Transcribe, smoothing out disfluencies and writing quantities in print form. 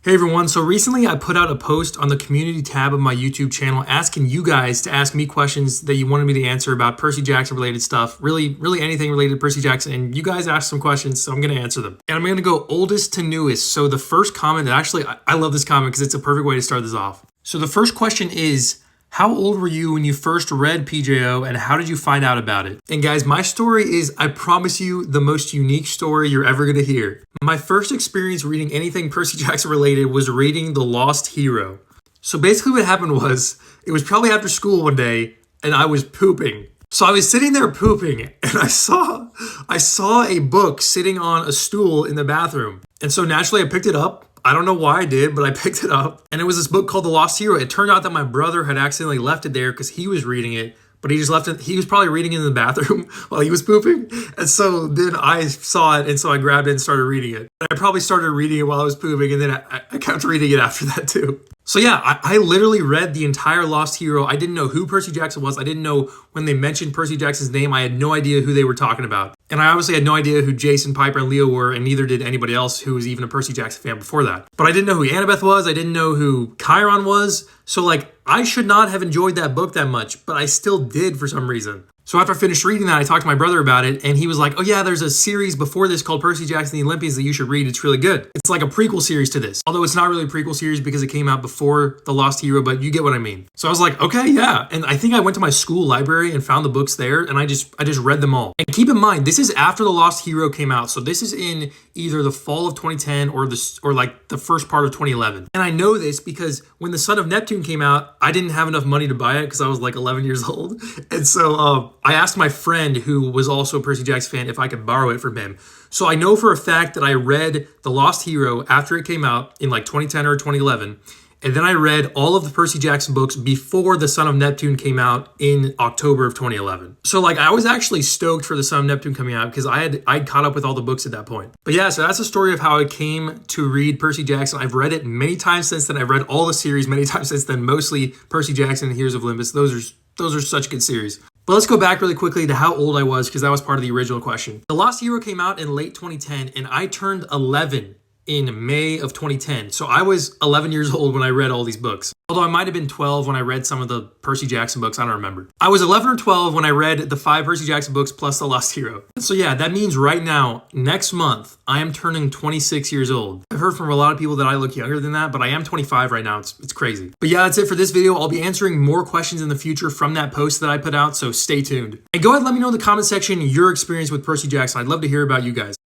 Hey everyone, so recently I put out a post on the community tab of my YouTube channel asking you guys to ask me questions that you wanted me to answer about Percy Jackson related stuff, really anything related to Percy Jackson, and you guys asked some questions, so I'm going to answer them. And I'm going to go oldest to newest. So the first comment, actually I love this comment because it's a perfect way to start this off. So the first question is, how old were you when you first read PJO and how did you find out about it? And guys, my story is, I promise you, the most unique story you're ever gonna hear. My first experience reading anything Percy Jackson related was reading The Lost Hero. So basically what happened was, it was probably after school one day and I was pooping. So I was sitting there pooping and I saw a book sitting on a stool in the bathroom. And so naturally I picked it up. I don't know why I did, but I picked it up. And it was this book called The Lost Hero. It turned out that my brother had accidentally left it there because he was reading it, but he just left it. He was probably reading it in the bathroom while he was pooping. And so then I saw it, and so I grabbed it and started reading it. I probably started reading it while I was pooping, and then I kept reading it after that too. So yeah, I literally read the entire Lost Hero. I didn't know who Percy Jackson was. I didn't know when they mentioned Percy Jackson's name. I had no idea who they were talking about. And I obviously had no idea who Jason, Piper, and Leo were, and neither did anybody else who was even a Percy Jackson fan before that. But I didn't know who Annabeth was. I didn't know who Chiron was. So like, I should not have enjoyed that book that much, but I still did for some reason. So after I finished reading that, I talked to my brother about it, and he was like, oh yeah, there's a series before this called Percy Jackson and the Olympians that you should read. It's really good. It's like a prequel series to this. Although it's not really a prequel series because it came out before The Lost Hero, but you get what I mean. So I was like, okay, yeah. And I think I went to my school library and found the books there, and I just read them all. And keep in mind, this is after The Lost Hero came out. So this is in either the fall of 2010 or like the first part of 2011. And I know this because when The Son of Neptune came out, I didn't have enough money to buy it because I was like 11 years old. And so I asked my friend who was also a Percy Jackson fan if I could borrow it from him. So I know for a fact that I read The Lost Hero after it came out in like 2010 or 2011. And then I read all of the Percy Jackson books before The Son of Neptune came out in October of 2011. So like I was actually stoked for The Son of Neptune coming out because I'd caught up with all the books at that point. But yeah, so that's the story of how I came to read Percy Jackson. I've read it many times since then. I've read all the series many times since then, mostly Percy Jackson and Heroes of Olympus. Those are such good series. But let's go back really quickly to how old I was because that was part of the original question. The Lost Hero came out in late 2010 and I turned 11 in May of 2010. So I was 11 years old when I read all these books. Although I might have been 12 when I read some of the Percy Jackson books. I don't remember. I was 11 or 12 when I read the 5 Percy Jackson books plus The Lost Hero. So yeah, that means right now, next month, I am turning 26 years old. I've heard from a lot of people that I look younger than that, but I am 25 right now. It's crazy. But yeah, that's it for this video. I'll be answering more questions in the future from that post that I put out, so stay tuned. And go ahead and let me know in the comment section your experience with Percy Jackson. I'd love to hear about you guys.